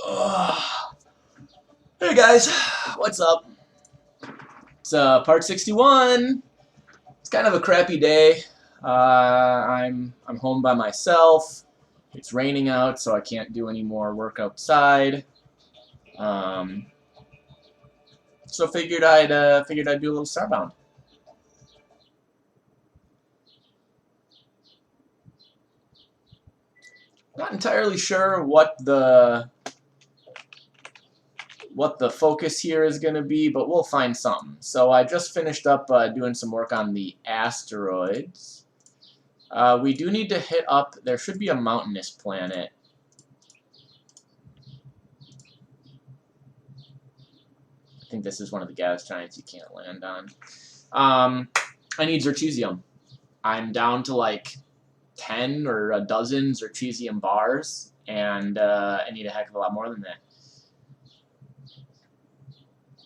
Ugh. Hey guys, what's up? It's part 61. It's kind of a crappy day. I'm home by myself. It's raining out, so I can't do any more work outside. Um, so figured I'd do a little Starbound. Not entirely sure what the focus here is going to be, but we'll find something. So I just finished up doing some work on the asteroids. We do need to hit up, there should be a mountainous planet. I think this is one of the gas giants you can't land on. I need Zerchesium. I'm down to like 10 or a dozen Zerchesium bars, and I need a heck of a lot more than that.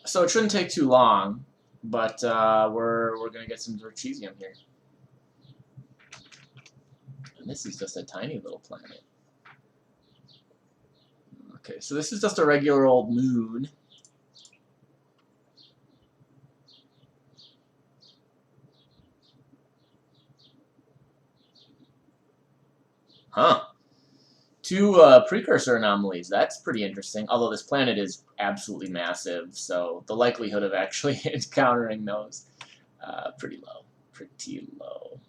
So it shouldn't take too long, but we're going to get some Zerchesium here. And this is just a tiny little planet. Okay, so this is just a regular old moon. Huh. Two precursor anomalies. That's pretty interesting. Although this planet is absolutely massive, so the likelihood of actually encountering those pretty low. Pretty low.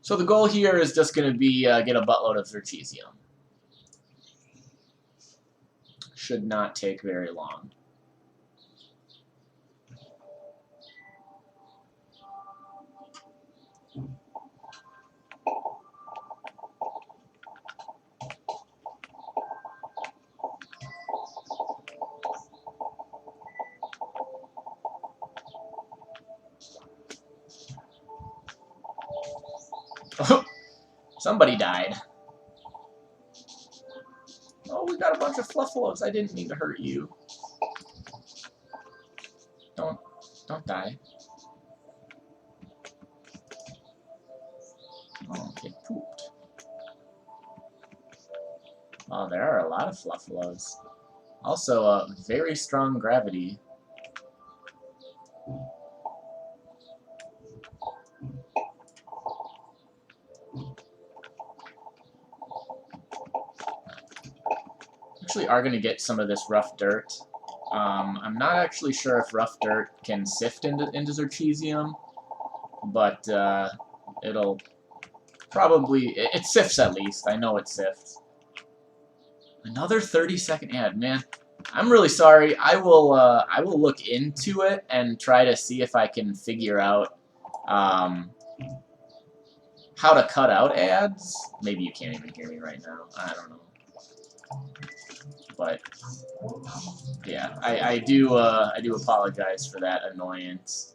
So the goal here is just going to be get a buttload of Zerchesium. Should not take very long. Somebody died. Oh, we got a bunch of fluffaloes. I didn't mean to hurt you. Don't die. Oh, it pooped. Oh, there are a lot of fluffaloes. Also, very strong gravity. Actually are going to get some of this rough dirt. I'm not actually sure if rough dirt can sift into Zerchesium, but it'll probably... It sifts at least. I know it sifts. Another 30-second ad, man. I'm really sorry. I will look into it and try to see if I can figure out how to cut out ads. Maybe you can't even hear me right now. I don't know. But yeah, I do apologize for that annoyance.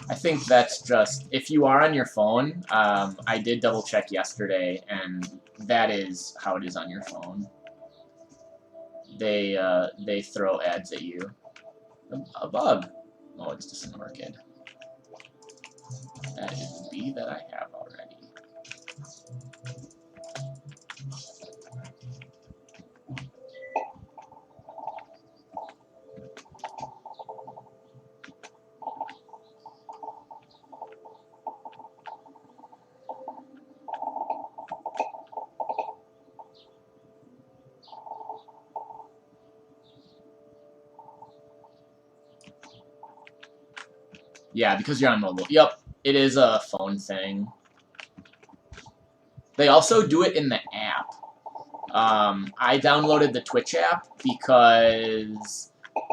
I think that's just, if you are on your phone, I did double check yesterday, and that is how it is on your phone. They throw ads at you. A bug. Oh, it's just an orchid. That is the bee that I have already. Yeah, because you're on mobile. Yep, it is a phone thing. They also do it in the app. I downloaded the Twitch app because,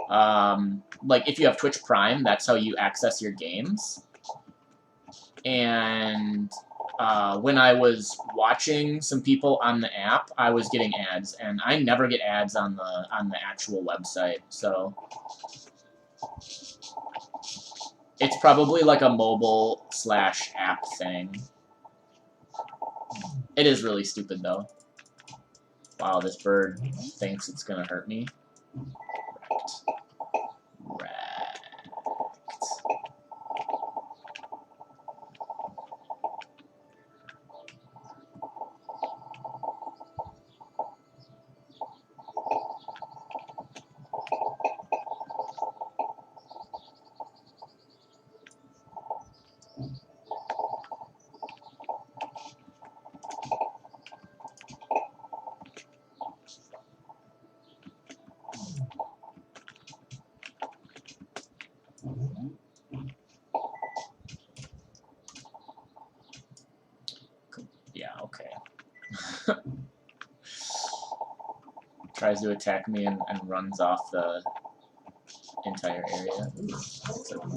like, if you have Twitch Prime, that's how you access your games. And when I was watching some people on the app, I was getting ads, and I never get ads on the actual website, so... It's probably like a mobile/app thing. It is really stupid, though. Wow, this bird thinks it's gonna hurt me. Wrecked. Tries to attack me and runs off the entire area. Ooh,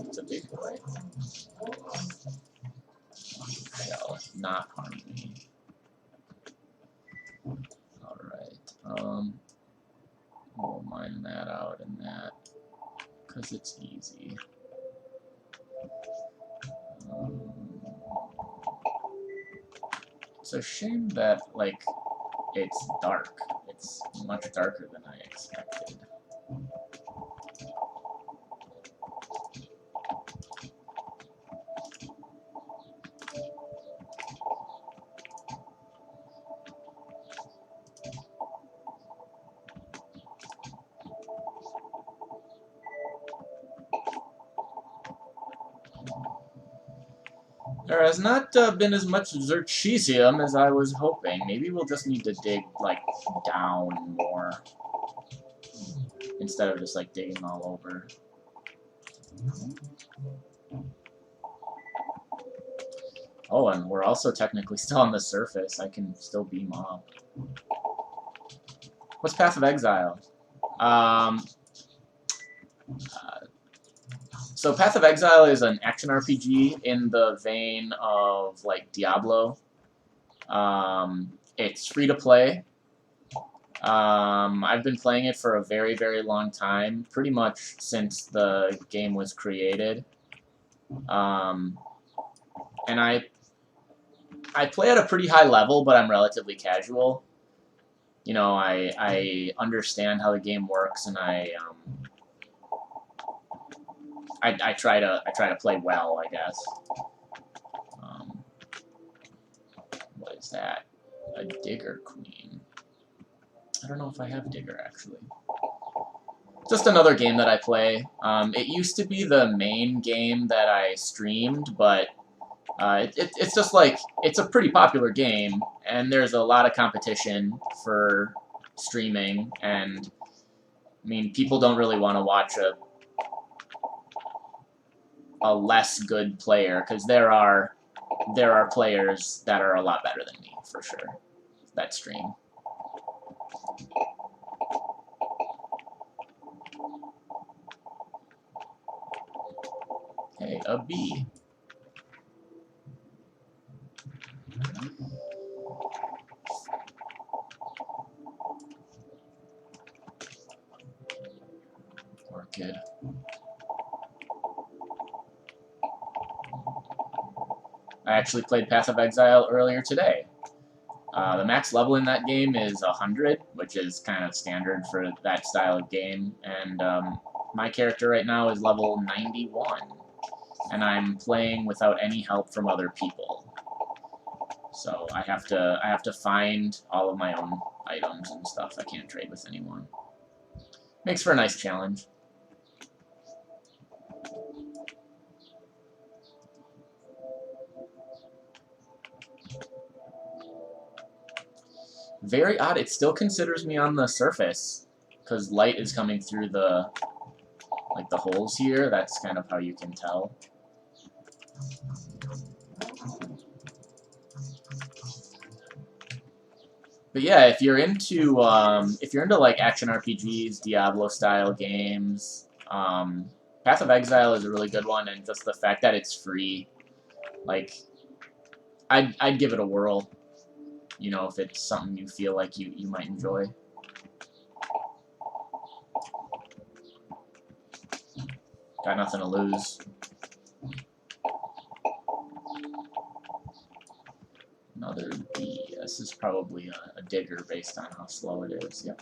it's a big play. Shall not harm me. Alright, we'll mine that out and that, because it's easy. It's a shame that, like, it's dark. It's much darker than I expected. There has not been as much Zerchesium as I was hoping. Maybe we'll just need to dig, like, down more, instead of just, like, digging all over. Oh, and we're also technically still on the surface. I can still beam up. What's Path of Exile? So Path of Exile is an action RPG in the vein of, like, Diablo. It's free to play. I've been playing it for a very, very long time, pretty much since the game was created. And I play at a pretty high level, but I'm relatively casual. You know, I understand how the game works, and I try to play well, I guess. What is that? A Digger Queen. I don't know if I have Digger, actually. Just another game that I play. It used to be the main game that I streamed, but it's just like, it's a pretty popular game, and there's a lot of competition for streaming, and I mean, people don't really want to watch a less good player, because there are players that are a lot better than me, for sure, that stream. Okay, a bee. Orchid. I actually played Path of Exile earlier today. The max level in that game is 100, which is kind of standard for that style of game, and my character right now is level 91, and I'm playing without any help from other people. So I have to find all of my own items and stuff. I can't trade with anyone. Makes for a nice challenge. Very odd. It still considers me on the surface because light is coming through the holes here. That's kind of how you can tell. But yeah, if you're into like action RPGs, Diablo style games, Path of Exile is a really good one, and just the fact that it's free, like, I'd give it a whirl. You know, if it's something you feel like you might enjoy. Got nothing to lose. Another bee. This is probably a digger based on how slow it is. Yep.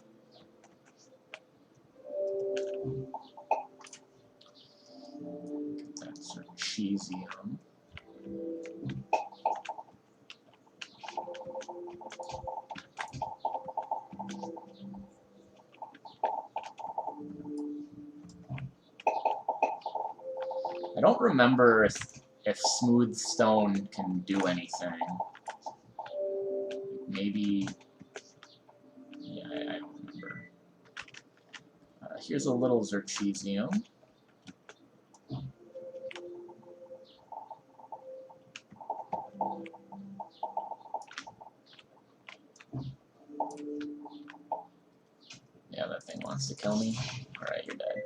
Get that Zerchesium. I don't remember if smooth stone can do anything. Maybe... yeah, I don't remember. Here's a little Zerchesium. Yeah, that thing wants to kill me. Alright, you're dead.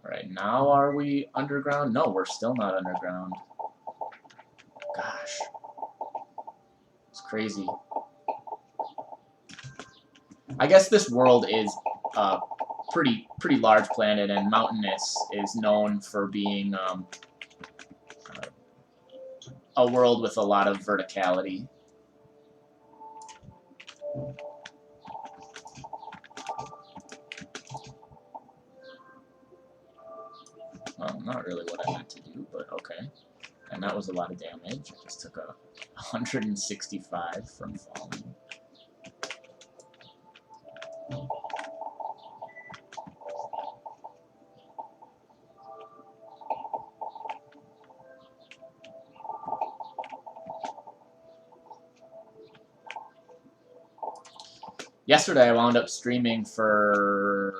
Alright, now are we underground? No, we're still not underground. Gosh. It's crazy. I guess this world is a pretty large planet, and Mountainous is known for being a world with a lot of verticality. Well, not really what I meant to do, but okay. And that was a lot of damage. I just took a 165 from falling. Yesterday I wound up streaming for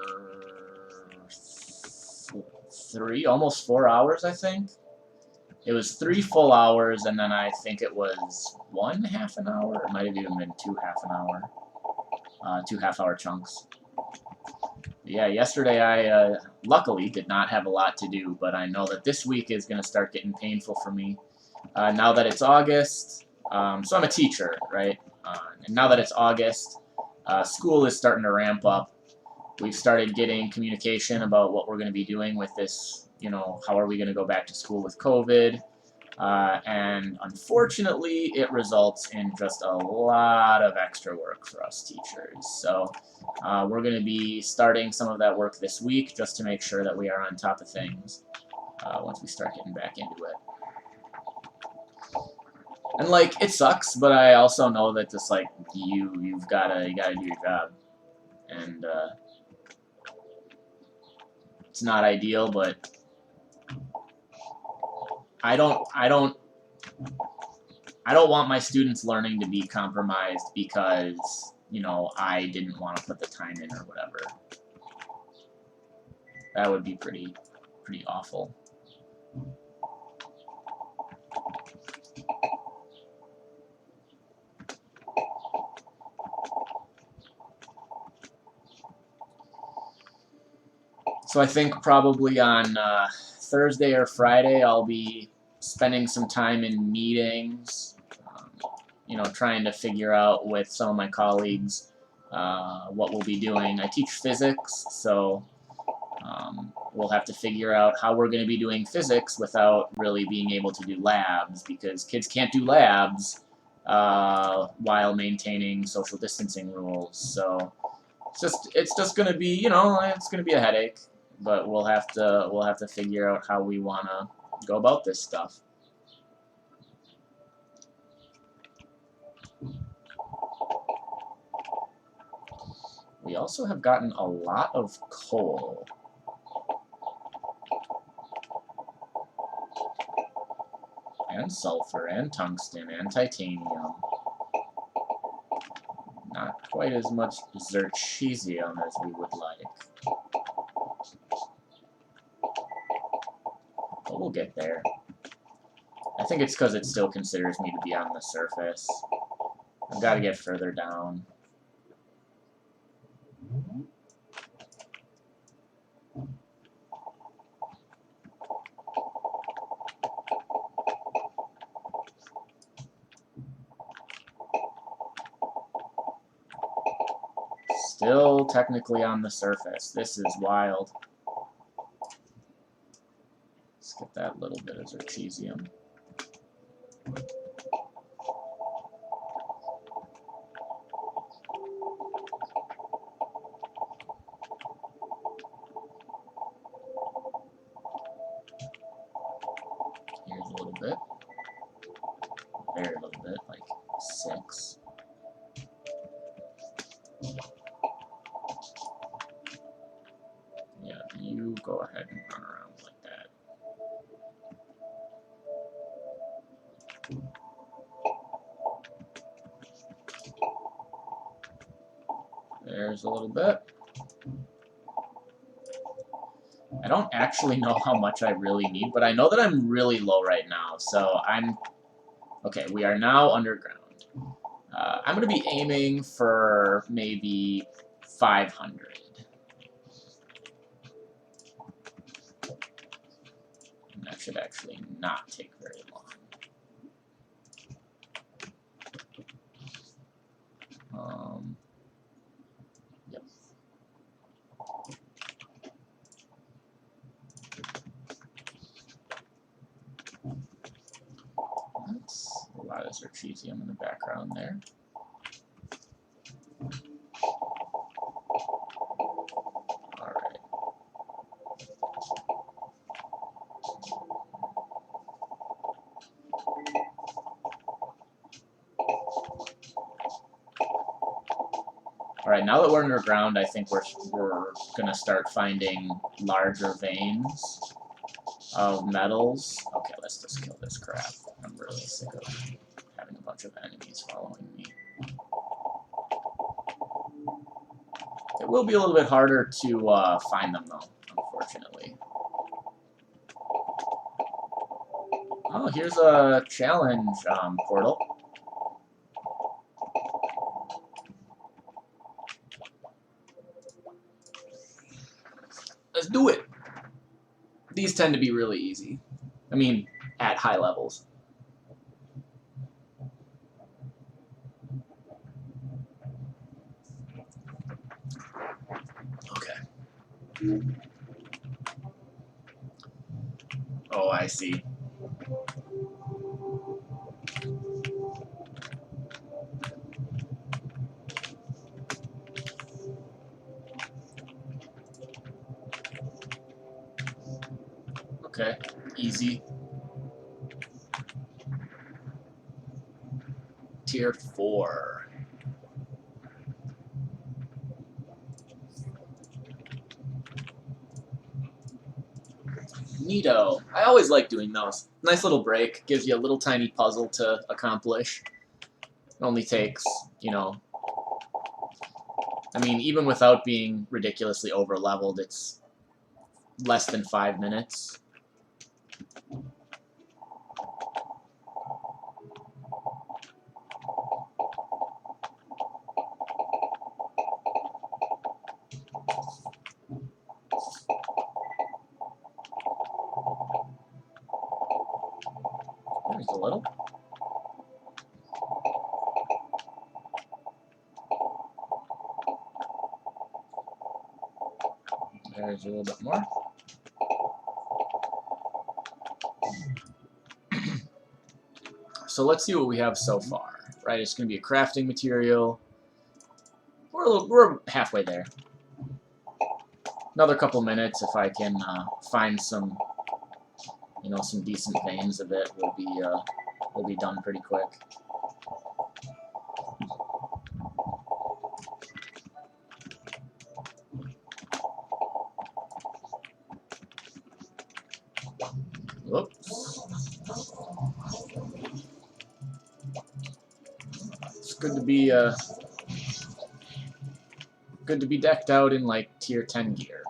almost 4 hours, I think. It was 3 full hours, and then I think it was 1 half an hour. It might have even been 2 half an hour. 2 half-hour chunks. Yeah, yesterday I luckily did not have a lot to do, but I know that this week is going to start getting painful for me. Now that it's August, so I'm a teacher, right? And now that it's August, school is starting to ramp up. We've started getting communication about what we're going to be doing with this, you know, how are we going to go back to school with COVID. And unfortunately, it results in just a lot of extra work for us teachers. So we're going to be starting some of that work this week just to make sure that we are on top of things once we start getting back into it. And like, it sucks, but I also know that just like you gotta do your job, and it's not ideal, but I don't want my students learning to be compromised because, you know, I didn't want to put the time in or whatever. That would be pretty awful. So I think probably on Thursday or Friday I'll be spending some time in meetings, you know, trying to figure out with some of my colleagues what we'll be doing. I teach physics, so we'll have to figure out how we're going to be doing physics without really being able to do labs, because kids can't do labs while maintaining social distancing rules. So it's just going to be, you know, it's going to be a headache, but we'll have to figure out how we want to go about this stuff. We also have gotten a lot of coal. And sulfur, and tungsten, and titanium. Not quite as much Zerchesium as we would like. But we'll get there. I think it's because it still considers me to be on the surface. I've got to get further down. Still technically on the surface. This is wild. Let's get that little bit of Zerchesium. Here's a little bit. Very little bit, like 6. Yeah, you go ahead and run around like that. There's a little bit. I don't actually know how much I really need, but I know that I'm really low right now, so I'm... Okay, we are now underground. I'm going to be aiming for maybe 500. And that should actually not take very long. Yep. That's a lot of Zerchesium in the background there. Alright. Alright, now that we're underground, I think we're gonna start finding larger veins of metals. Okay, let's just kill this crap. I'm really sick of having a bunch of enemies following me. It will be a little bit harder to find them, though, unfortunately. Oh, here's a challenge portal. Let's do it! These tend to be really easy. I mean, at high levels. Okay. Oh, I see. Okay, easy. Tier 4. Neato. I always like doing those. Nice little break. Gives you a little tiny puzzle to accomplish. It only takes, you know... I mean, even without being ridiculously over-leveled, it's less than 5 minutes. There's a little. There's a little bit more. So let's see what we have so far. Right, it's going to be a crafting material. We're halfway there. Another couple minutes, if I can find some, you know, some decent veins of it, we'll be done pretty quick. Whoops. It's good to be decked out in like tier 10 gear.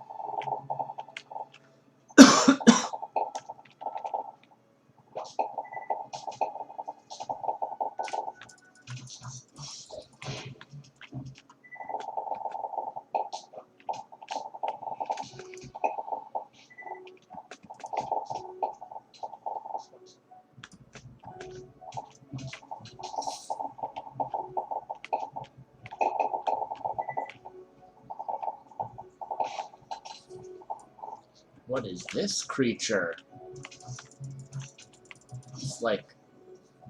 What is this creature? It's like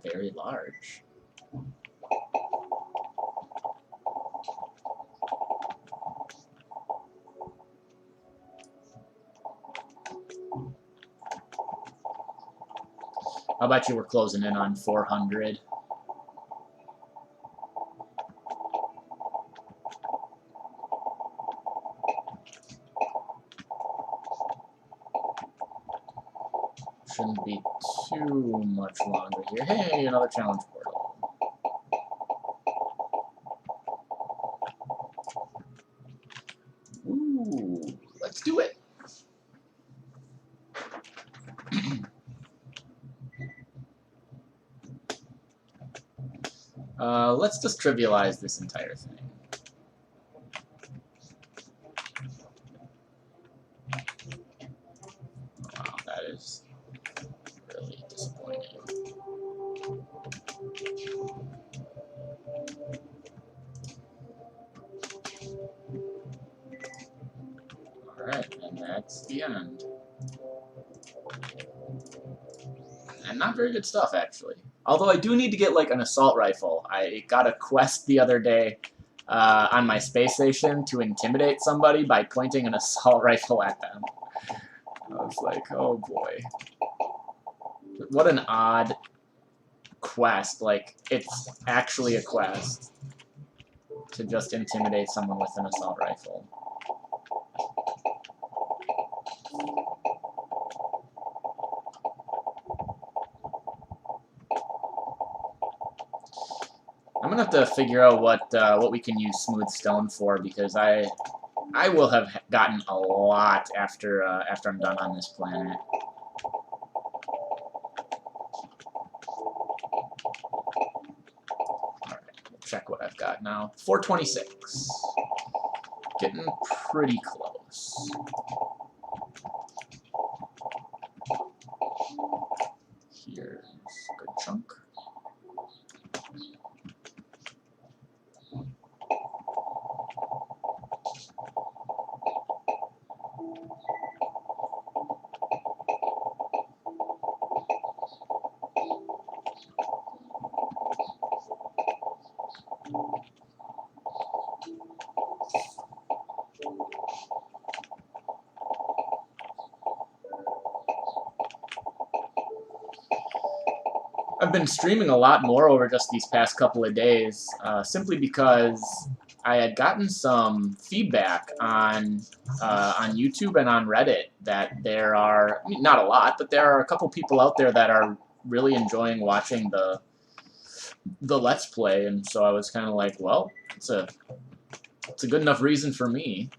very large. How about you? We're closing in on 400. Shouldn't be too much longer here. Hey, another challenge portal. Ooh, let's do it. Let's just trivialize this entire thing. Wow, that is really disappointing. Alright, and that's the end. And not very good stuff, actually. Although I do need to get, like, an assault rifle. I got a quest the other day on my space station to intimidate somebody by pointing an assault rifle at them. I was like, oh boy. What an odd quest. Like, it's actually a quest to just intimidate someone with an assault rifle. I'm gonna have to figure out what we can use smooth stone for, because I will have gotten a lot after I'm done on this planet. Alright, we'll check what I've got now. 426. Getting pretty close. Here's a good chunk. I've been streaming a lot more over just these past couple of days, simply because I had gotten some feedback on YouTube and on Reddit that there are, I mean, not a lot, but there are a couple people out there that are really enjoying watching the Let's Play, and so I was kind of like, well, it's a good enough reason for me.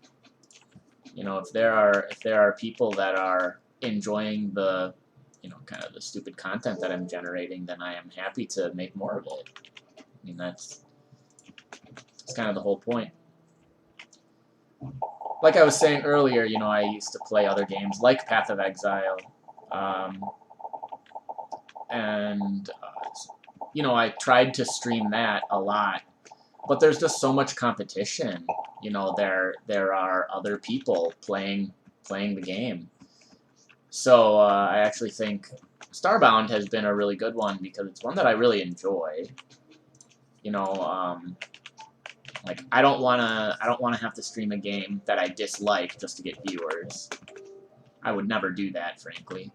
You know, if there are people that are enjoying the, you know, kind of the stupid content that I'm generating, then I am happy to make more of it. I mean, that's kind of the whole point. Like I was saying earlier, you know, I used to play other games like Path of Exile, and you know, I tried to stream that a lot, but there's just so much competition. You know, there are other people playing the game. So I actually think Starbound has been a really good one, because it's one that I really enjoy. You know, like, I don't wanna have to stream a game that I dislike just to get viewers. I would never do that, frankly.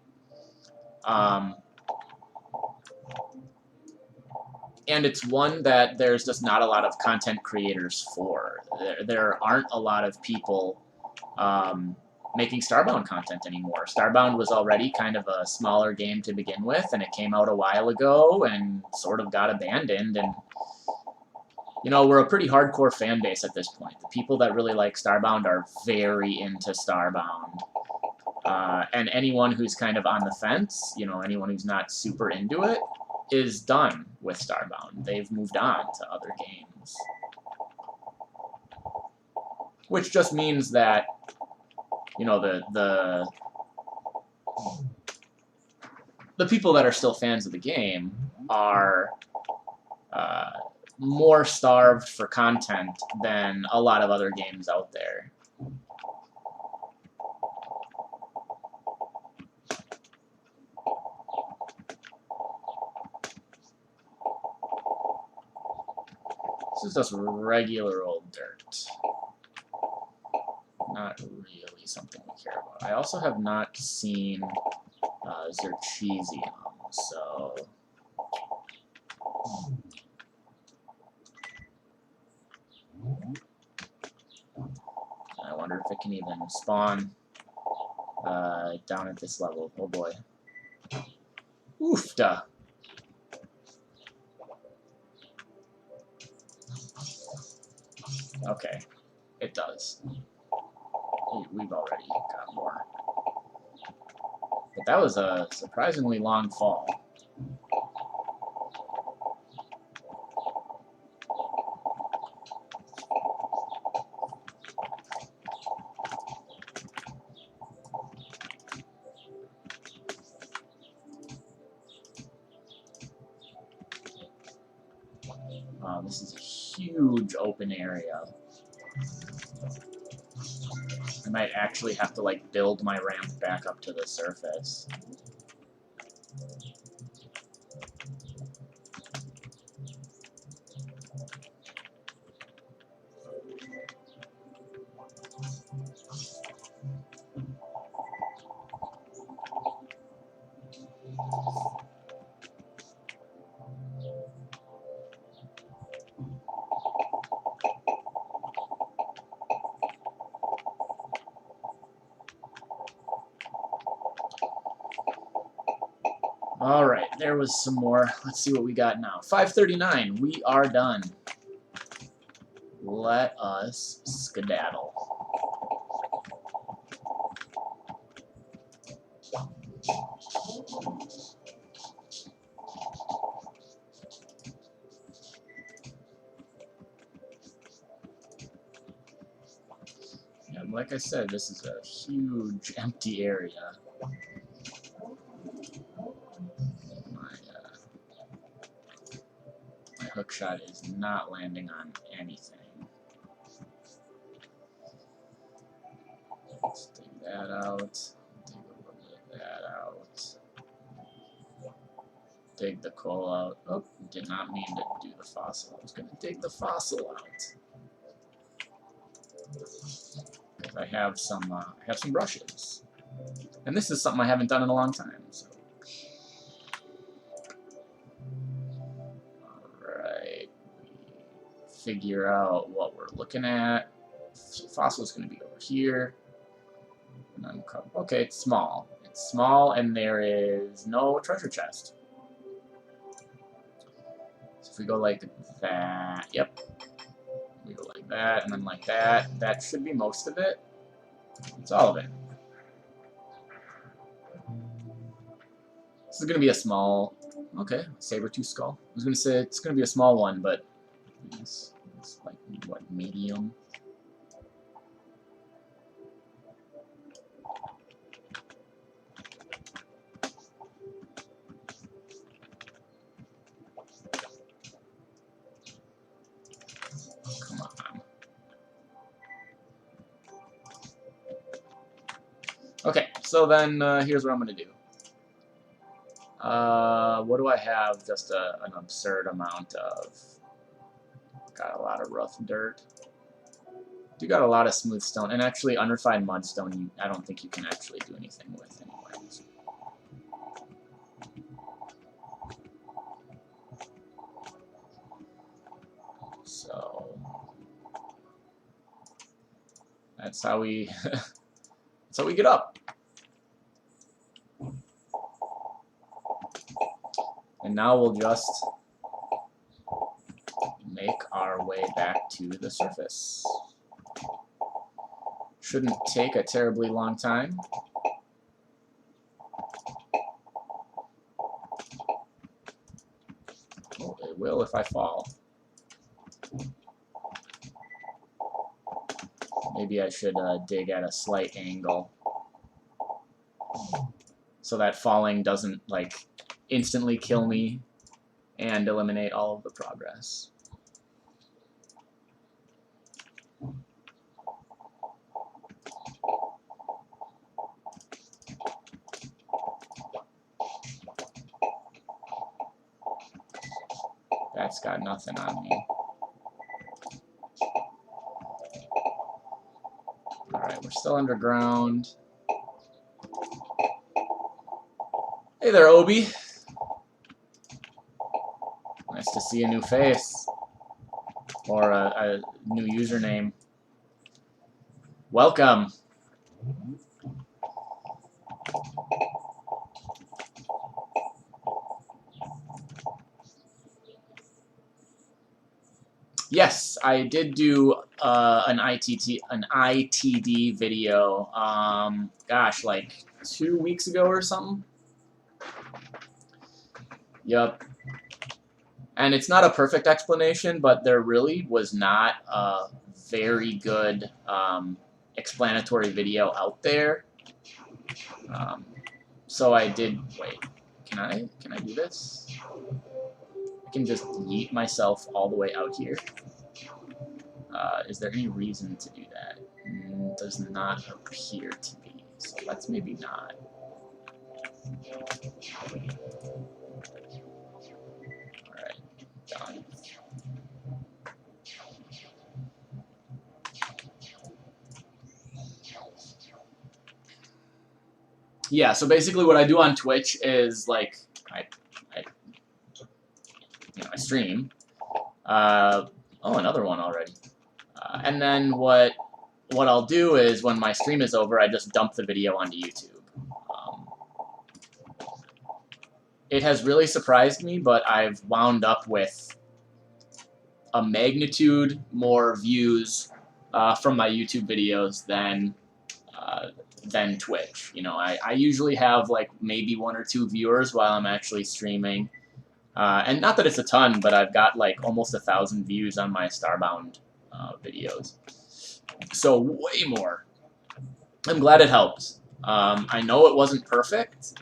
And it's one that there's just not a lot of content creators for. There aren't a lot of people making Starbound content anymore. Starbound was already kind of a smaller game to begin with, and it came out a while ago and sort of got abandoned, and you know, we're a pretty hardcore fan base at this point. The people that really like Starbound are very into Starbound. And anyone who's kind of on the fence, you know, anyone who's not super into it, is done with Starbound. They've moved on to other games. Which just means that, you know, the people that are still fans of the game are more starved for content than a lot of other games out there. This is just regular old dirt. Not really something we care about. I also have not seen Zerchesium, so... I wonder if it can even spawn down at this level. Oh boy. Oofda! Okay, it does. We've already got more. But that was a surprisingly long fall. Wow, this is a huge open area. I might actually have to, like, build my ramp back up to the surface. Alright, there was some more. Let's see what we got now. 5:39. We are done. Let us skedaddle. Yeah, like I said, this is a huge empty area. My hook shot is not landing on anything. Let's take that out. Take a little bit of that out. Dig the coal out. Oh, did not mean to do the fossil. I was going to dig the fossil out. I have some brushes, and this is something I haven't done in a long time. So, all right, figure out what we're looking at. Fossil is going to be over here. And uncover. Okay, it's small. It's small, and there is no treasure chest. So if we go like that, yep. We go like that, and then like that. That should be most of it. It's all of it. This is going to be a small... Okay, saber-tooth skull. I was going to say it's going to be a small one, but it's like, what, medium? Come on. Okay, so then here's what I'm going to do. What do I have? Just an absurd amount of... Got a lot of rough dirt. You got a lot of smooth stone, and actually unrefined mudstone I don't think you can actually do anything with anyways. So that's how we that's how we get up. And now we'll just make our way back to the surface. Shouldn't take a terribly long time. Oh, it will if I fall. Maybe I should dig at a slight angle so that falling doesn't, like, instantly kill me and eliminate all of the progress. That's got nothing on me. Alright, we're still underground. Hey there, Obi. Nice to see a new face. Or a new username. Welcome. Yes, I did do an ITD video. Gosh, like 2 weeks ago or something. Yep. And it's not a perfect explanation, but there really was not a very good explanatory video out there. So I did. Wait, can I do this? I can just yeet myself all the way out here. Is there any reason to do that? Does not appear to be. So let's maybe not. Alright, done. Yeah, so basically what I do on Twitch is, like, I stream. Oh, another one already. And then what I'll do is, when my stream is over, I just dump the video onto YouTube. It has really surprised me, but I've wound up with a magnitude more views from my YouTube videos than Twitch. You know, I usually have like maybe 1 or 2 viewers while I'm actually streaming. And not that it's a ton, but I've got like almost 1,000 views on my Starbound videos. So way more. I'm glad it helps. I know it wasn't perfect,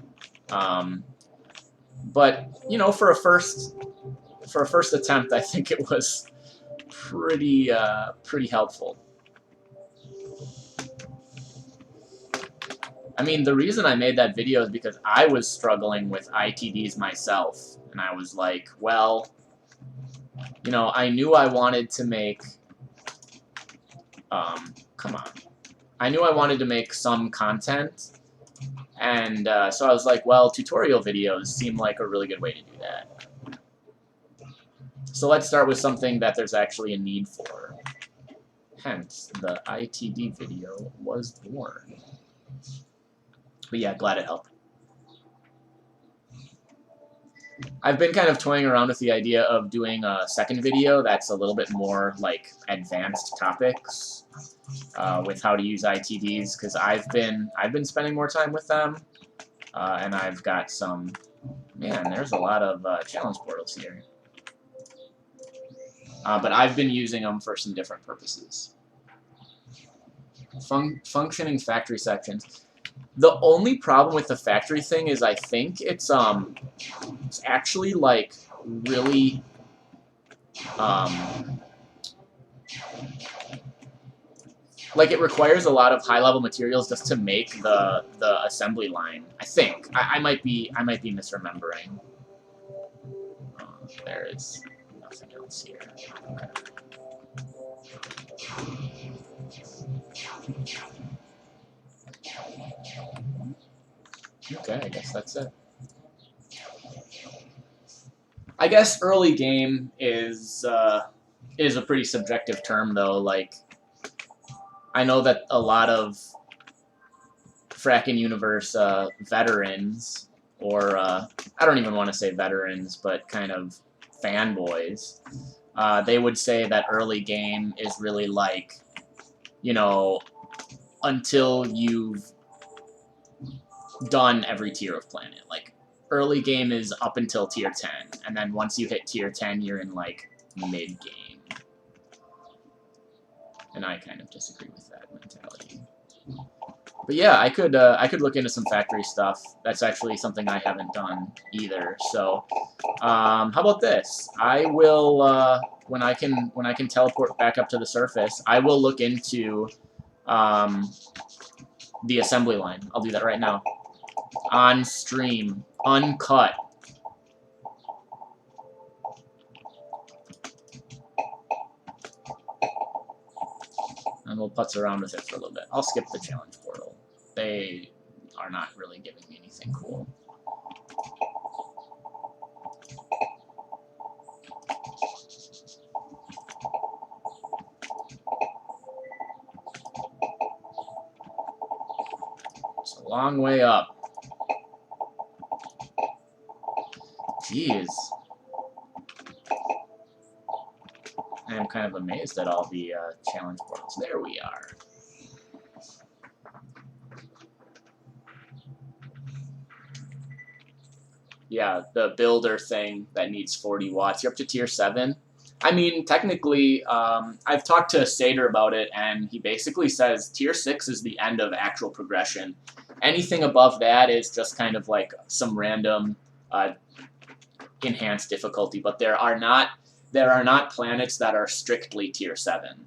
but you know, for a first attempt, I think it was pretty helpful. I mean, the reason I made that video is because I was struggling with ITDs myself, and I was like, well, you know, I knew I wanted to make, come on. I knew I wanted to make some content, and so I was like, well, tutorial videos seem like a really good way to do that. So let's start with something that there's actually a need for. Hence, the ITD video was born. But yeah, glad it helped. I've been kind of toying around with the idea of doing a second video that's a little bit more like advanced topics with how to use ITDs, because I've been spending more time with them, and I've got some. Man, there's a lot of challenge portals here. But I've been using them for some different purposes. Functioning factory sections. The only problem with the factory thing is I think it's actually like really like it requires a lot of high-level materials just to make the assembly line. I think I might be misremembering. There is nothing else here. Okay, I guess that's it. I guess early game is a pretty subjective term, though. Like, I know that a lot of Frackin Universe veterans, or I don't even want to say veterans, but kind of fanboys, they would say that early game is really like, you know, until you've done every tier of planet. Like, early game is up until tier 10, and then once you hit tier 10, you're in, like, mid-game. And I kind of disagree with that mentality. But yeah, I could look into some factory stuff. That's actually something I haven't done either. So, how about this? I will, when I can teleport back up to the surface, I will look into the assembly line. I'll do that right now. On stream, uncut. And we'll putz around with it for a little bit. I'll skip the challenge portal. They are not really giving me anything cool. It's a long way up. Jeez. I'm kind of amazed at all the challenge portals. There we are. Yeah, the builder thing that needs 40 watts. You're up to tier 7. I mean, technically, I've talked to Sater about it, and he basically says tier 6 is the end of actual progression. Anything above that is just kind of like some random enhanced difficulty, but there are not planets that are strictly tier 7.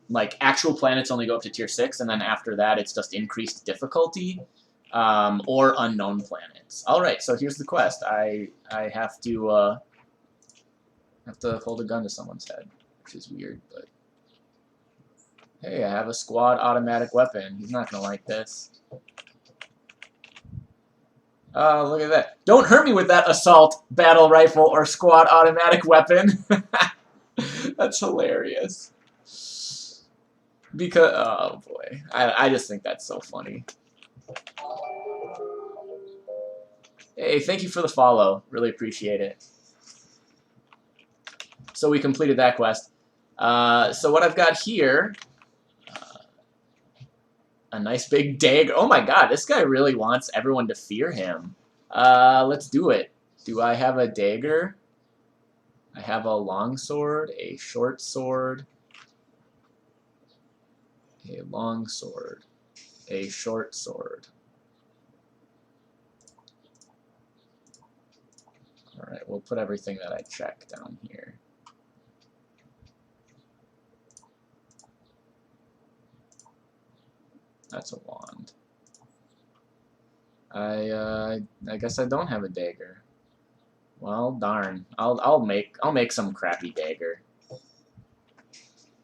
Like, actual planets only go up to tier 6, and then after that it's just increased difficulty. Or unknown planets. Alright, so here's the quest. I have to hold a gun to someone's head, which is weird, but... Hey, I have a squad automatic weapon. He's not gonna like this. Oh, look at that. Don't hurt me with that assault battle rifle or squad automatic weapon. That's hilarious. Because, oh boy. I just think that's so funny. Hey, thank you for the follow. Really appreciate it. So we completed that quest. So what I've got here... a nice big dagger. Oh my god, this guy really wants everyone to fear him. Let's do it. Do I have a dagger? I have a long sword, a short sword, a long sword, a short sword. Alright, we'll put everything that I check down here. That's a wand. I guess I don't have a dagger. Well, darn. I'll make some crappy dagger.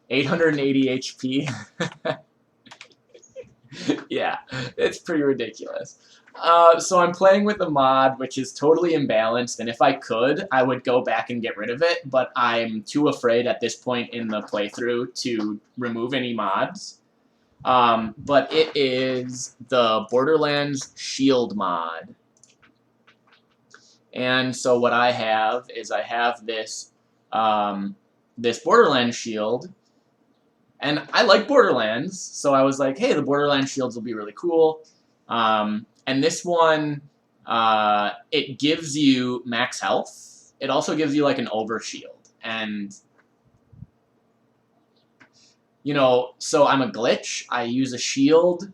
880 HP. Yeah, it's pretty ridiculous. So I'm playing with a mod which is totally imbalanced, and if I could, I would go back and get rid of it, but I'm too afraid at this point in the playthrough to remove any mods. But it is the Borderlands Shield mod. And so what I have is I have this, this Borderlands shield, and I like Borderlands, so I was like, hey, the Borderlands shields will be really cool. And this one, it gives you max health. It also gives you like an overshield, and you know, so I'm a glitch. I use a shield.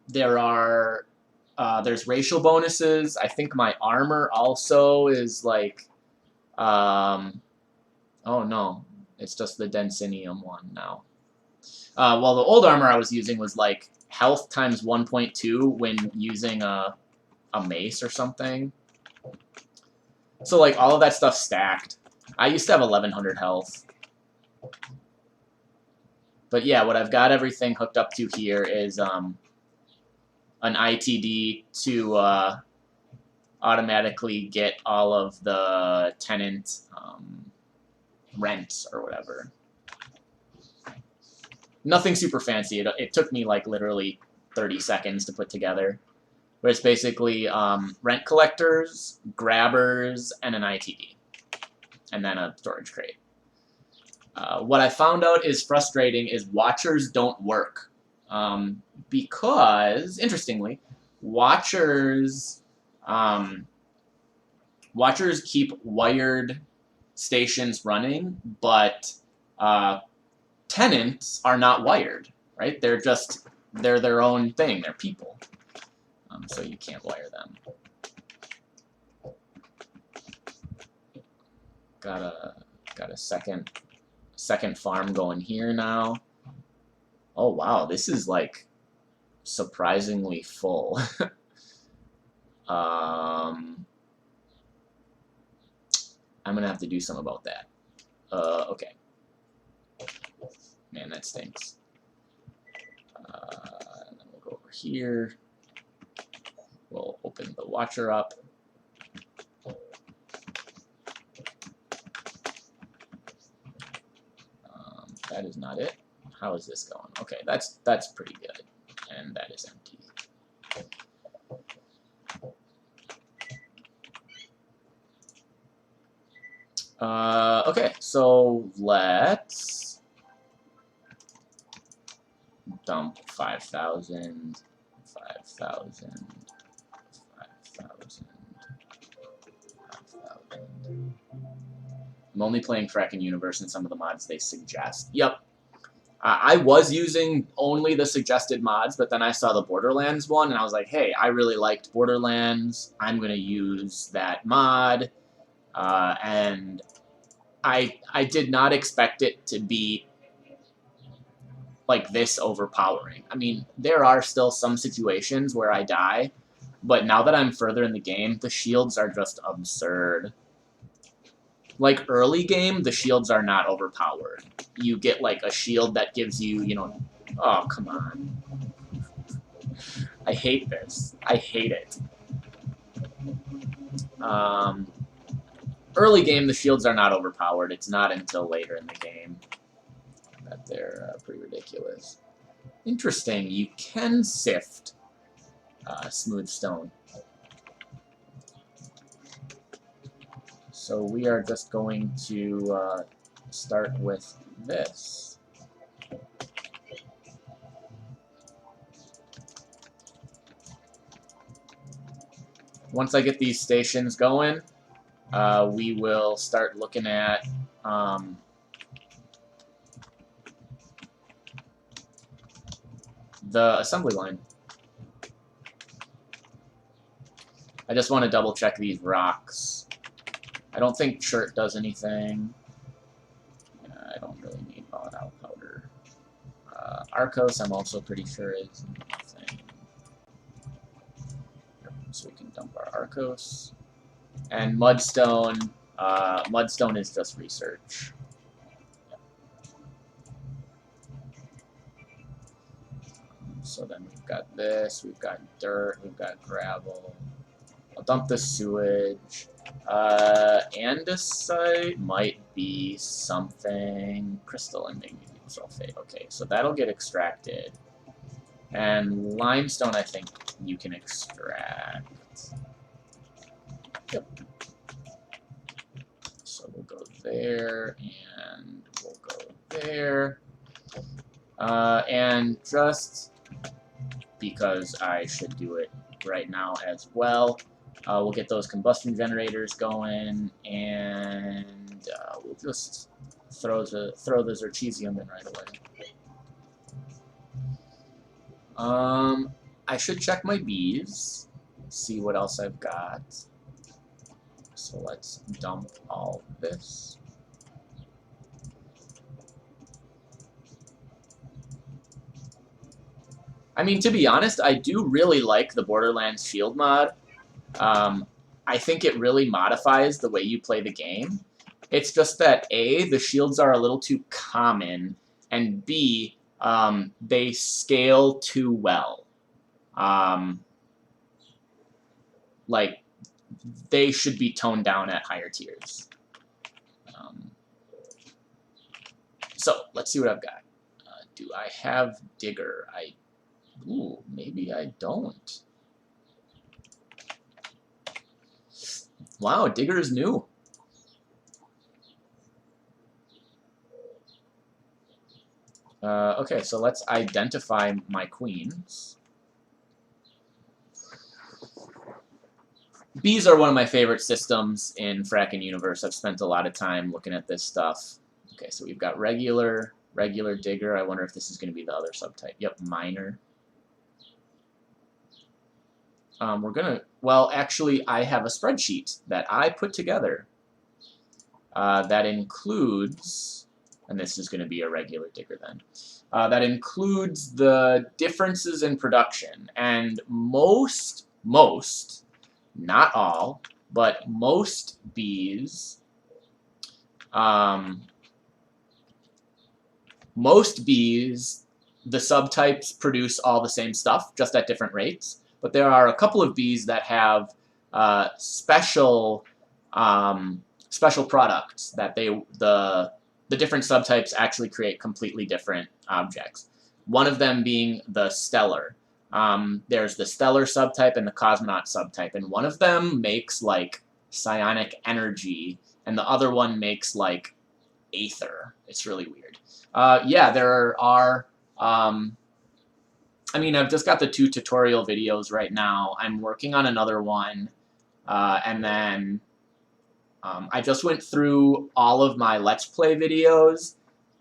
There's racial bonuses. I think my armor also is like, oh no, it's just the Densinium one now. Well, the old armor I was using was like health times 1.2 when using a mace or something. So like all of that stuff stacked. I used to have 1100 health. But yeah, what I've got everything hooked up to here is an ITD to automatically get all of the tenant rent or whatever. Nothing super fancy. It took me like literally 30 seconds to put together. But it's basically rent collectors, grabbers, and an ITD. And then a storage crate. What I found out is frustrating is watchers don't work. Because, interestingly, watchers keep wired stations running, but tenants are not wired, right? They're their own thing. They're people. So you can't wire them. Got a second farm going here now. Oh wow, this is like surprisingly full. I'm gonna have to do something about that. Okay. Man, that stinks. And then we'll go over here. We'll open the watcher up. That is not it. How is this going? Okay, that's pretty good. And that is empty. Okay, so let's dump 5,000, 5,000, 5,000, 5,000. I'm only playing Frackin Universe and some of the mods they suggest. Yep. I was using only the suggested mods, but then I saw the Borderlands one, and I was like, hey, I really liked Borderlands. I'm going to use that mod. And I did not expect it to be like this overpowering. I mean, there are still some situations where I die, but now that I'm further in the game, the shields are just absurd. Like, early game, the shields are not overpowered. You get, like, a shield that gives you, you know... Oh, come on. I hate this. I hate it. Early game, the shields are not overpowered. It's not until later in the game that they're pretty ridiculous. Interesting. You can sift smooth stone. So we are just going to start with this. Once I get these stations going, we will start looking at the assembly line. I just want to double check these rocks. I don't think Chert does anything. I don't really need volatile powder. Arcos, I'm also pretty sure is nothing. So we can dump our Arcos. And Mudstone. Mudstone is just research. So then we've got this, we've got dirt, we've got gravel. I'll dump the sewage. Andesite might be something. Crystal and magnesium sulfate. Okay, so that'll get extracted. And limestone, I think you can extract. Yep. So we'll go there, and we'll go there. And just because I should do it right now as well, we'll get those combustion generators going, and we'll just throw the Zerchesium in right away. I should check my bees, see what else I've got. So let's dump all this. I mean, to be honest, I do really like the Borderlands shield mod. I think it really modifies the way you play the game. It's just that A, the shields are a little too common, and B, they scale too well. Like, they should be toned down at higher tiers. So, let's see what I've got. Do I have Digger? Ooh, maybe I don't. Wow, Digger is new. Okay, so let's identify my queens. Bees are one of my favorite systems in Frackin Universe. I've spent a lot of time looking at this stuff. Okay, so we've got regular Digger. I wonder if this is going to be the other subtype. Yep, minor. We're gonna, well, actually, I have a spreadsheet that I put together that includes, and this is going to be a regular Digger then, that includes the differences in production, and most, not all, but most bees, the subtypes produce all the same stuff, just at different rates. But there are a couple of bees that have special products that the different subtypes actually create completely different objects. One of them being the stellar. There's the stellar subtype and the cosmonaut subtype, and one of them makes like psionic energy, and the other one makes like aether. It's really weird. Yeah, there are. I mean, I've just got the 2 tutorial videos right now. I'm working on another one, and then I just went through all of my Let's Play videos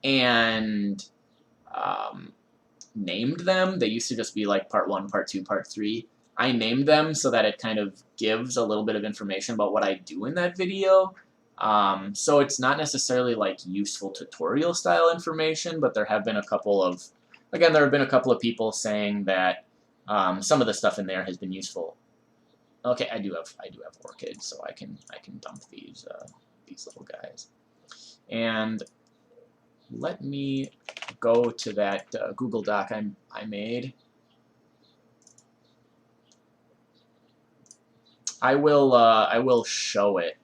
and named them. They used to just be like part 1, part 2, part 3. I named them so that it kind of gives a little bit of information about what I do in that video. So it's not necessarily like useful tutorial style information, but there have been a couple of, again, there have been a couple of people saying that some of the stuff in there has been useful. Okay, I do have orchids, so I can dump these little guys. And let me go to that Google Doc I made. I will show it.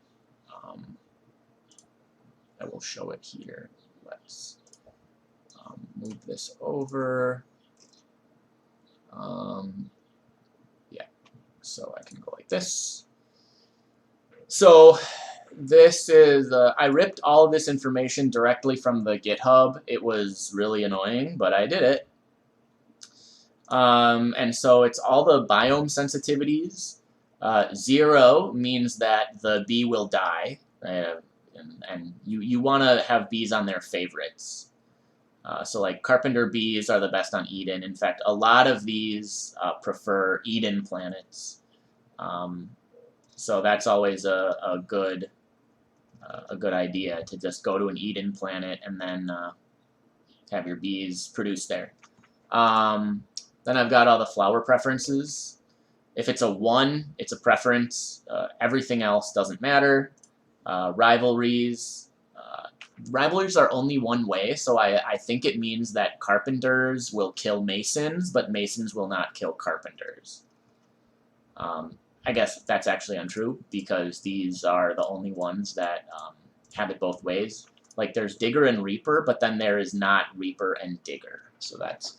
I will show it here. Let's move this over. Yeah, so I can go like this. So this is, I ripped all of this information directly from the GitHub. It was really annoying, but I did it. And so it's all the biome sensitivities. 0 means that the bee will die, and you want to have bees on their favorites. So like carpenter bees are the best on Eden. In fact, a lot of these prefer Eden planets. So that's always a good idea to just go to an Eden planet and then have your bees produce there. Then I've got all the flower preferences. If it's a 1, it's a preference. Everything else doesn't matter. Rivalries. Rivalries are only one way, so I think it means that carpenters will kill masons, but masons will not kill carpenters. I guess that's actually untrue, because these are the only ones that have it both ways. Like, there's digger and reaper, but then there is not reaper and digger. So that's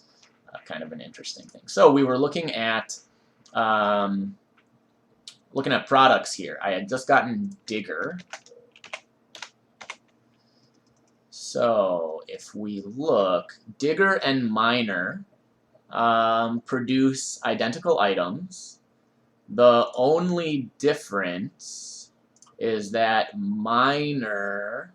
kind of an interesting thing. So we were looking at products here. I had just gotten digger. So if we look, digger and miner produce identical items. The only difference is that miner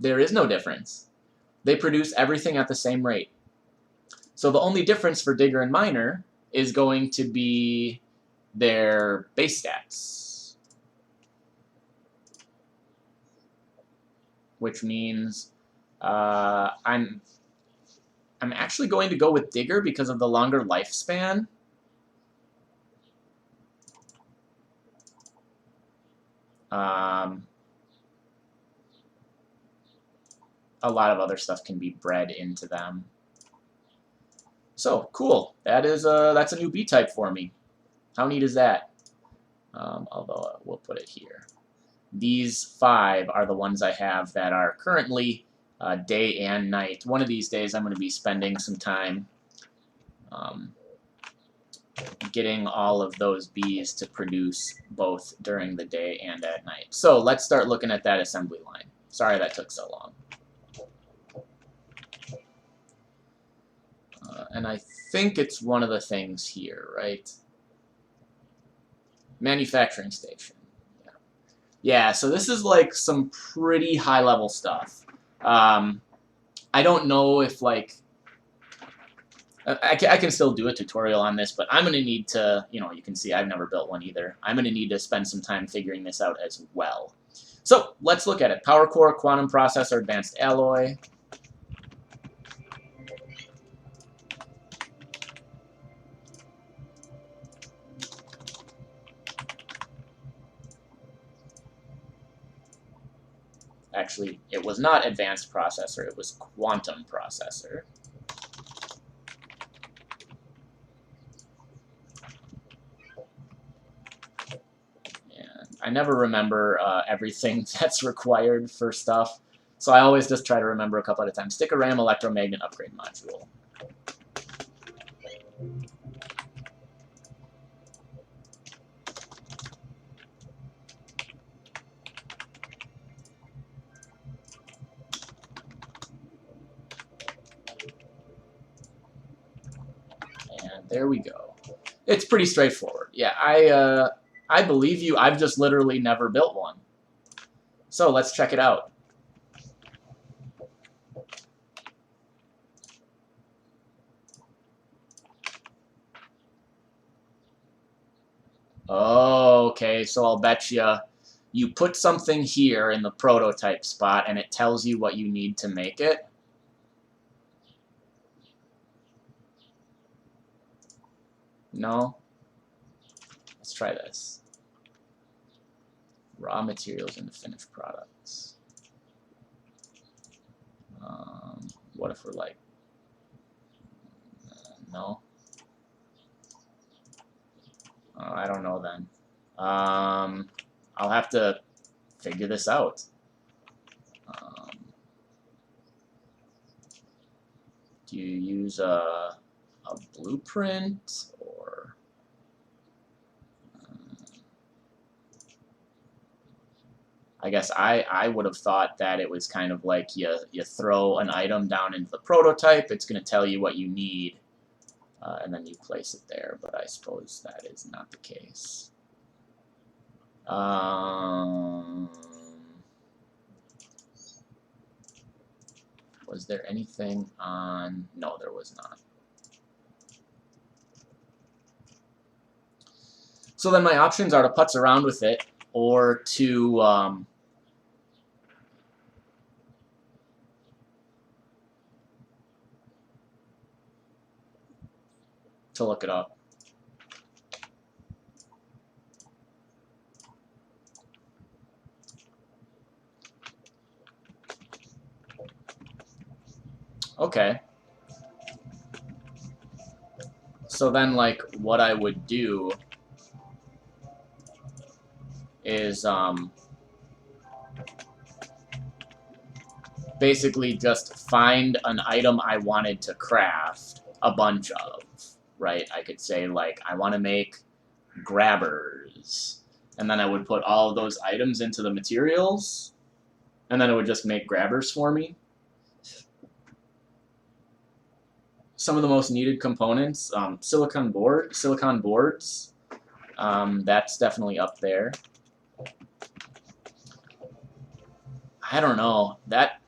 there is no difference. They produce everything at the same rate. So the only difference for digger and miner is going to be their base stats, which means I'm actually going to go with digger because of the longer lifespan. A lot of other stuff can be bred into them. So cool. That's a new bee type for me. How neat is that? Although we'll put it here. These 5 are the ones I have that are currently day and night. One of these days I'm going to be spending some time getting all of those bees to produce both during the day and at night. So let's start looking at that assembly line. Sorry that took so long. And I think it's one of the things here, right? Manufacturing station. Yeah, so this is like some pretty high-level stuff. I don't know if, like, I can still do a tutorial on this, but I'm going to need to, you can see I've never built one either. I'm going to need to spend some time figuring this out as well. So let's look at it. Power core, quantum processor, advanced alloy. Actually, it was not advanced processor, it was quantum processor. And I never remember everything that's required for stuff, so I always just try to remember a couple at a time. Stick a RAM electromagnet upgrade module. And there we go. It's pretty straightforward. Yeah, I believe you. I've just literally never built one. So let's check it out. Oh, okay, so I'll bet you put something here in the prototype spot and it tells you what you need to make it. No? Let's try this. Raw materials into finished products. What if we're like, no? I don't know then. I'll have to figure this out. Do you use a blueprint or? I guess I would have thought that it was kind of like you throw an item down into the prototype, it's going to tell you what you need, and then you place it there, but I suppose that is not the case. Was there anything on? No, there was not. So then my options are to putz around with it, or to look it up. Okay. So then, like, what I would do is basically just find an item I wanted to craft a bunch of, right? I could say, like, I want to make grabbers, and then I would put all of those items into the materials, and then it would just make grabbers for me. Some of the most needed components, silicon boards, that's definitely up there. I don't know, that,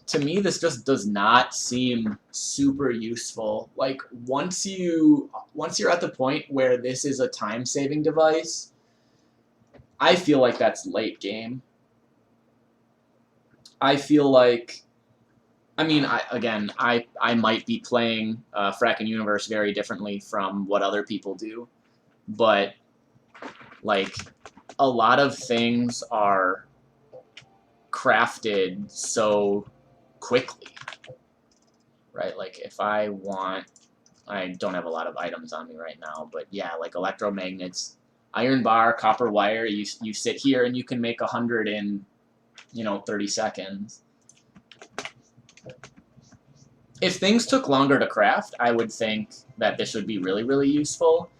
to me, this just does not seem super useful. Like, once you're at the point where this is a time-saving device, I feel like that's late game. I feel like, I mean, I might be playing Frackin Universe very differently from what other people do, but, like, a lot of things are crafted so quickly, right? Like, if I don't have a lot of items on me right now, but yeah, like electromagnets, iron bar, copper wire, you sit here and you can make 100 in, 30 seconds. If things took longer to craft, I would think that this would be really, really useful.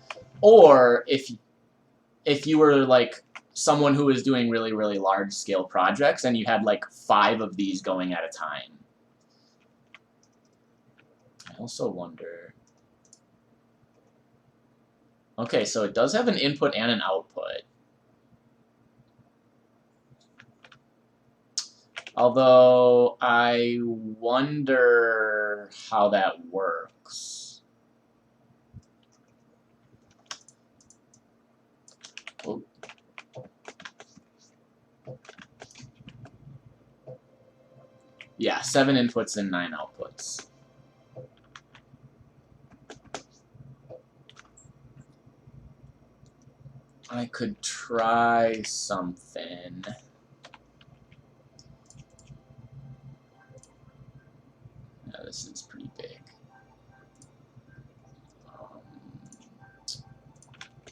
Or if you were like someone who is doing really, really large scale projects and you had like 5 of these going at a time. I also wonder. Okay, so it does have an input and an output. Although, I wonder how that works. Oh. Yeah, 7 inputs and 9 outputs. I could try something. Yeah, this is pretty big.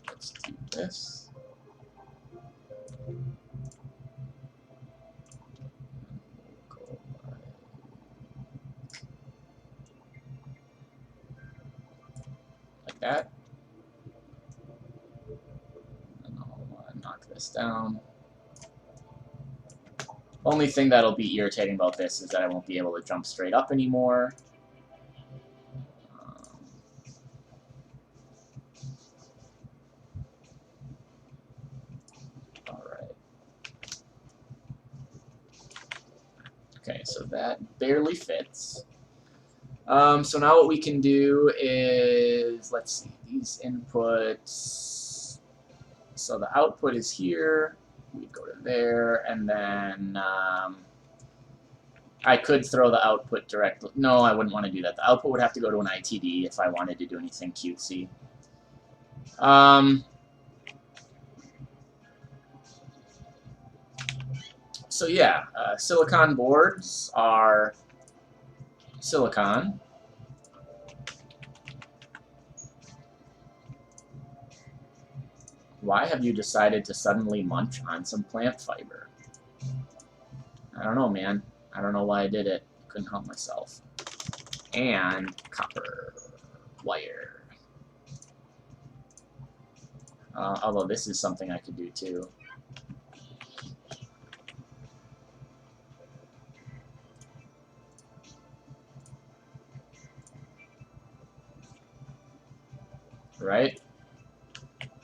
Let's do this. Like that. And I'll knock this down. Only thing that'll be irritating about this is that I won't be able to jump straight up anymore. so that barely fits. So now what we can do is, let's see, these inputs. So the output is here. We go to there, and then I could throw the output directly. No, I wouldn't want to do that. The output would have to go to an ITD if I wanted to do anything cutesy. So yeah, silicon boards are silicon. Why have you decided to suddenly munch on some plant fiber? I don't know, man. I don't know why I did it. Couldn't help myself. And copper wire. Although this is something I could do too. Right?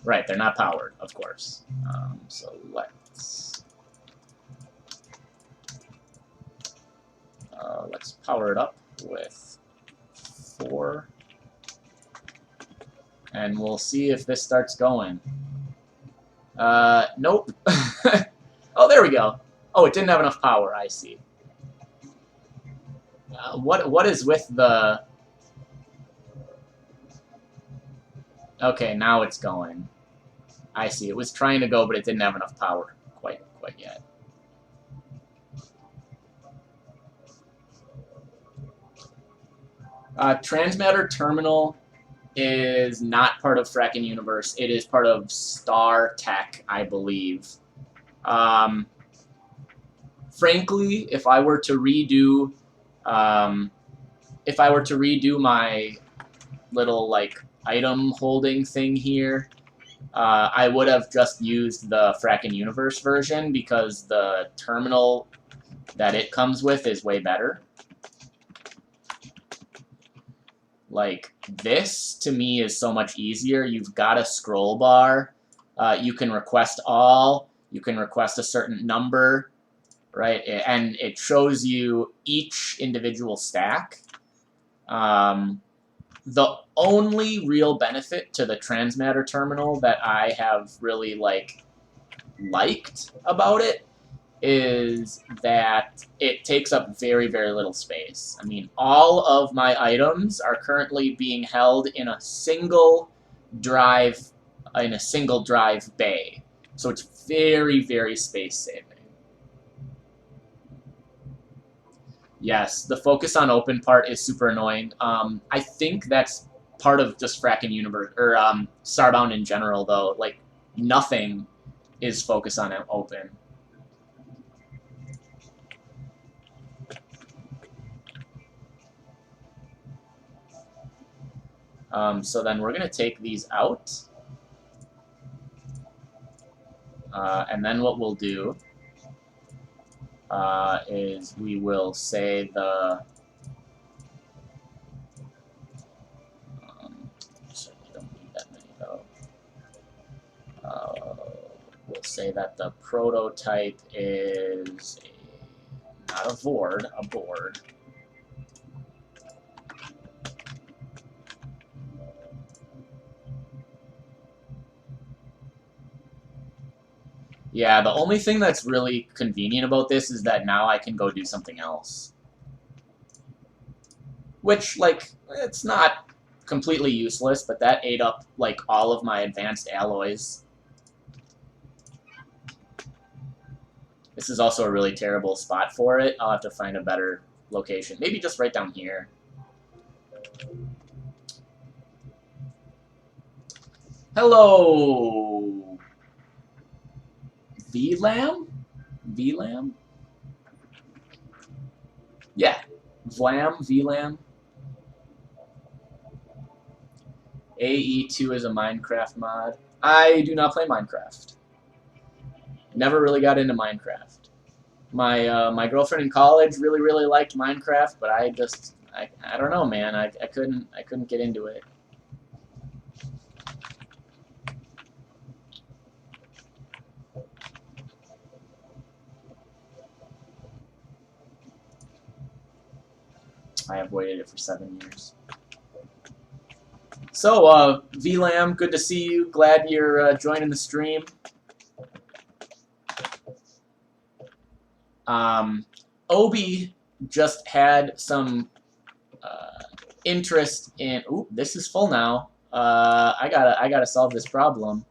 Right, they're not powered, of course. So let's power it up with 4. And we'll see if this starts going. Nope. Oh, there we go. Oh, it didn't have enough power, I see. What is with the... Okay, now it's going. I see. It was trying to go, but it didn't have enough power quite yet. Transmatter Terminal is not part of Frackin Universe. It is part of Star Tech, I believe. Frankly, if I were to redo my little like item holding thing here, I would have just used the Frackin Universe version because the terminal that it comes with is way better. Like, this, to me, is so much easier. You've got a scroll bar. You can request all. You can request a certain number, right? And it shows you each individual stack. The only real benefit to the Transmatter terminal that I have really, liked about it is that it takes up very, very little space. I mean, all of my items are currently being held in a single drive, bay. So it's very, very space saving. Yes, the focus on open part is super annoying. I think that's part of just Frackin Universe, or Starbound in general, though. Like, nothing is focused on open. So then we're going to take these out. And then what we'll do is we will say the... certainly don't need that many, though. We'll say that the prototype is not a board, a board. Yeah, the only thing that's really convenient about this is that now I can go do something else. Which, like, it's not completely useless, but that ate up, like, all of my advanced alloys. This is also a really terrible spot for it. I'll have to find a better location. Maybe just right down here. Hello! VLAM? VLAM? Yeah. VLAM. AE2 is a Minecraft mod. I do not play Minecraft. Never really got into Minecraft. My girlfriend in college really liked Minecraft, but I don't know, man. I couldn't get into it. I avoided it for 7 years. So, VLAM, good to see you. Glad you're joining the stream. Obi just had some interest in. Ooh, this is full now. I gotta solve this problem.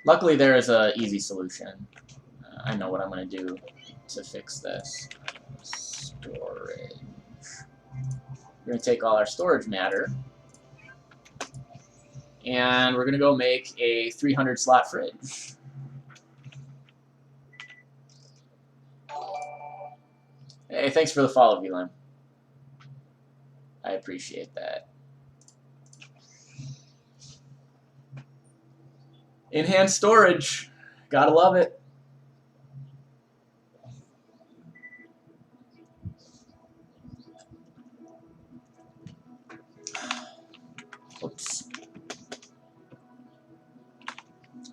Luckily, there is a easy solution. I know what I'm gonna do to fix this. Storage. We're gonna take all our storage matter, and we're gonna go make a 300 slot fridge. Hey, thanks for the follow, VLAM. I appreciate that. Enhanced storage. Gotta love it. Oops.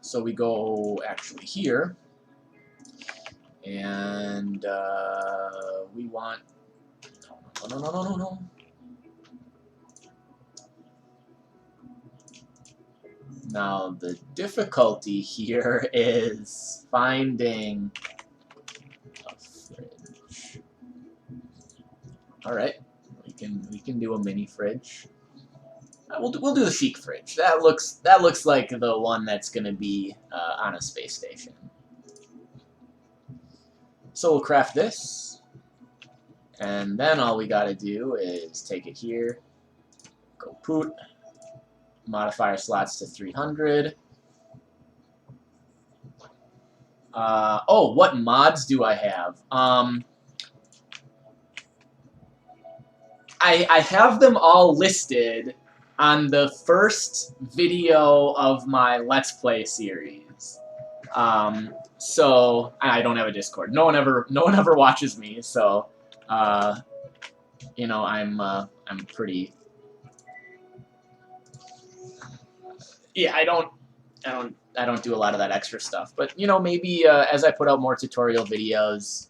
So we go actually here. And we want... No. Now, the difficulty here is finding a fridge. All right, we can do a mini fridge. We'll do the chic fridge. That looks like the one that's gonna be on a space station. So we'll craft this, and then all we gotta do is take it here, go poot. Modifier slots to 300. Oh, what mods do I have? I have them all listed on the first video of my Let's Play series. So I don't have a Discord. No one ever watches me. So, you know, I'm pretty. Yeah, I don't do a lot of that extra stuff, but you know, maybe as I put out more tutorial videos,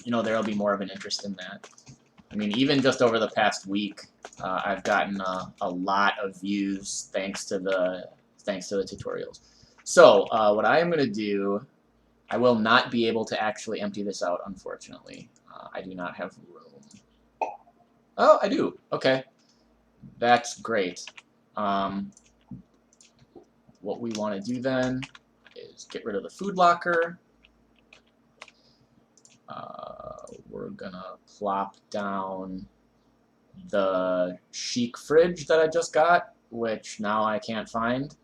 you know, there'll be more of an interest in that. I mean, even just over the past week, I've gotten a lot of views thanks to the tutorials. So what I am going to do, I will not be able to actually empty this out, unfortunately. I do not have room. Oh, I do. Okay, that's great. What we want to do then is get rid of the food locker. We're gonna plop down the chic fridge that I just got, which now I can't find.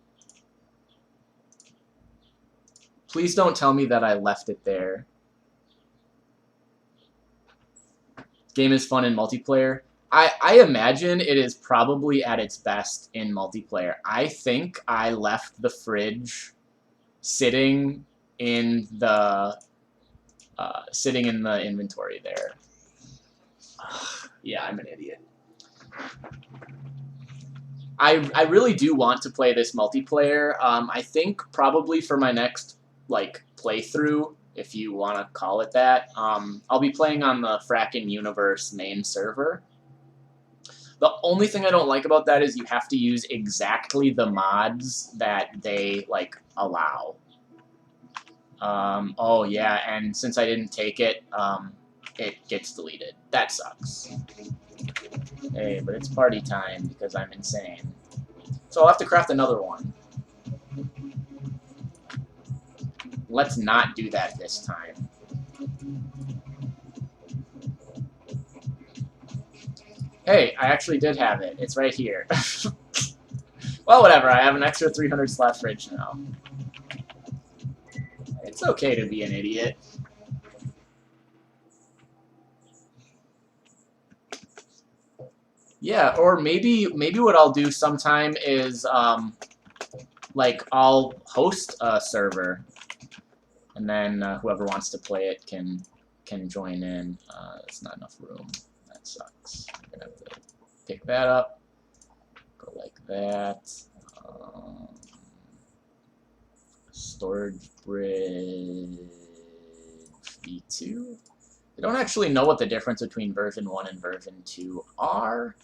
Please don't tell me that I left it there. Game is fun in multiplayer. I imagine it is probably at its best in multiplayer. I think I left the fridge sitting in the inventory there. Yeah, I'm an idiot. I really do want to play this multiplayer. I think probably for my next like playthrough, if you want to call it that, I'll be playing on the Frackin Universe main server. The only thing I don't like about that is you have to use exactly the mods that they like allow. Oh yeah, and since I didn't take it, it gets deleted. That sucks. Hey, but it's party time because I'm insane. So I'll have to craft another one. Let's not do that this time. Hey, I actually did have it. It's right here. Well, whatever. I have an extra 300 slot fridge now. It's okay to be an idiot. Yeah, or maybe what I'll do sometime is like I'll host a server, and then whoever wants to play it can join in. There's not enough room. That sucks. I'm gonna have to pick that up. Go like that. Storage bridge V2. I don't actually know what the difference between version 1 and version 2 are,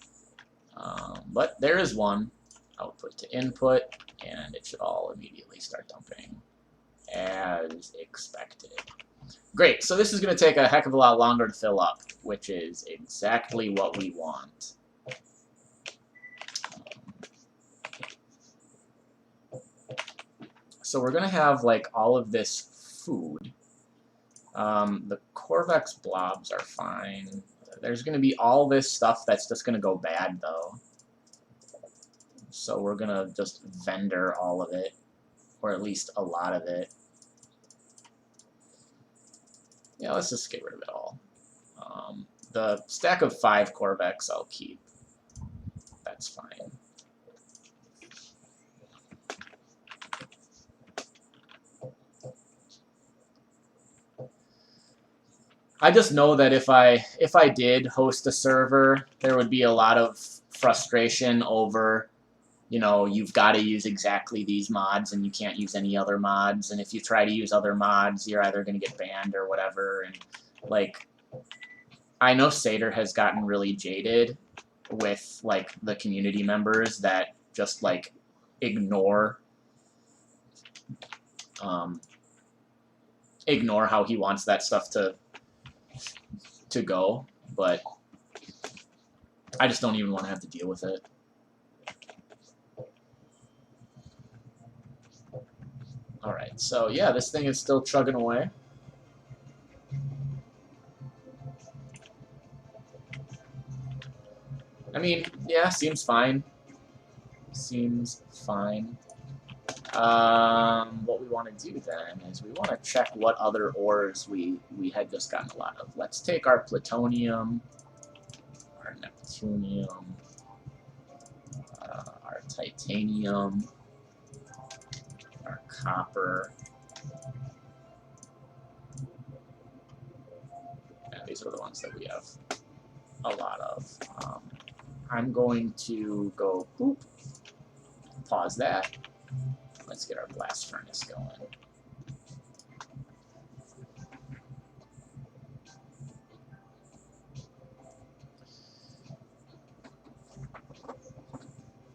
but there is one. Output to input, and it should all immediately start dumping as expected. Great, so this is going to take a heck of a lot longer to fill up, which is exactly what we want. So we're going to have like all of this food. The Corvex blobs are fine. There's going to be all this stuff that's just going to go bad, though. So we're going to just vendor all of it, or at least a lot of it. Yeah, let's just get rid of it all. The stack of 5 Corvex I'll keep. That's fine. I just know that if I did host a server, there would be a lot of frustration over, you know, you've got to use exactly these mods and you can't use any other mods, and if you try to use other mods, you're either going to get banned or whatever. And like, I know Satyr has gotten really jaded with like the community members that just like ignore how he wants that stuff to go, but I just don't even want to have to deal with it. Alright, so yeah, this thing is still chugging away. I mean, yeah, seems fine. Seems fine. What we want to do then is we want to check what other ores we had just gotten a lot of. Let's take our plutonium, our neptunium, our titanium, our copper. Yeah, these are the ones that we have a lot of. I'm going to go boop, pause that. Let's get our blast furnace going.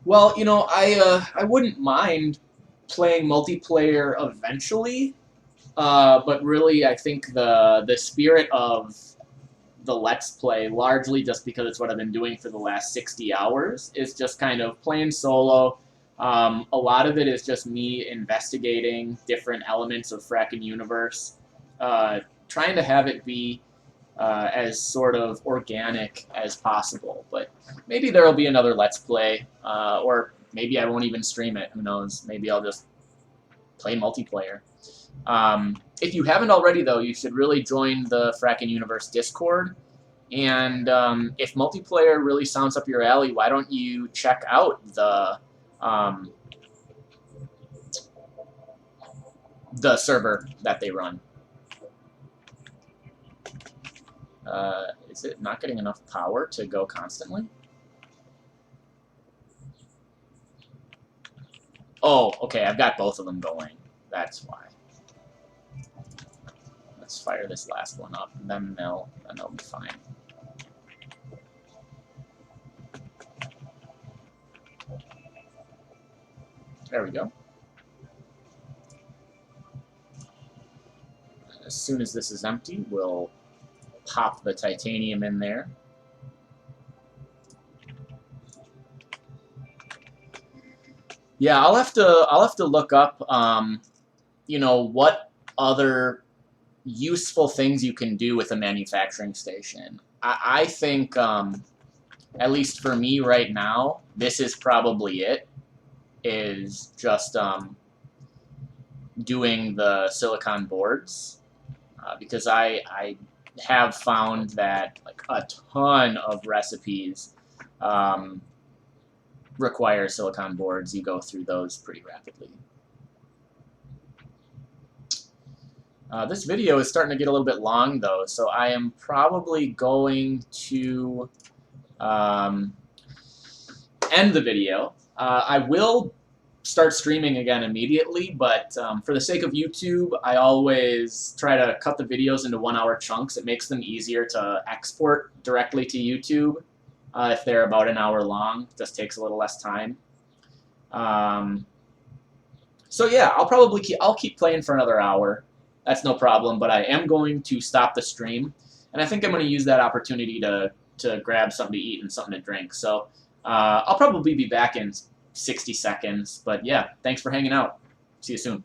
Well, you know, I wouldn't mind playing multiplayer eventually, but really I think the spirit of the Let's Play, largely just because it's what I've been doing for the last 60 hours, is just kind of playing solo. A lot of it is just me investigating different elements of Frackin Universe, trying to have it be as sort of organic as possible. But maybe there will be another Let's Play, or maybe I won't even stream it. Who knows? Maybe I'll just play multiplayer. If you haven't already, though, you should really join the Frackin Universe Discord. And if multiplayer really sounds up your alley, why don't you check out the server that they run. Is it not getting enough power to go constantly? Oh, okay, I've got both of them going. That's why. Let's fire this last one up, and then they'll be fine. There we go. As soon as this is empty, we'll pop the titanium in there. Yeah, I'll have to look up, you know, what other useful things you can do with a manufacturing station. I think, at least for me right now, this is probably it. Is just doing the silicon boards, because I have found that like a ton of recipes require silicon boards. You go through those pretty rapidly. This video is starting to get a little bit long, though, so I am probably going to end the video. I will start streaming again immediately, but for the sake of YouTube, I always try to cut the videos into 1-hour chunks. It makes them easier to export directly to YouTube if they're about an hour long. It just takes a little less time. So yeah, I'll keep playing for another hour. That's no problem, but I am going to stop the stream, and I think I'm going to use that opportunity to grab something to eat and something to drink. So I'll probably be back in 60 seconds, but yeah, thanks for hanging out. See you soon.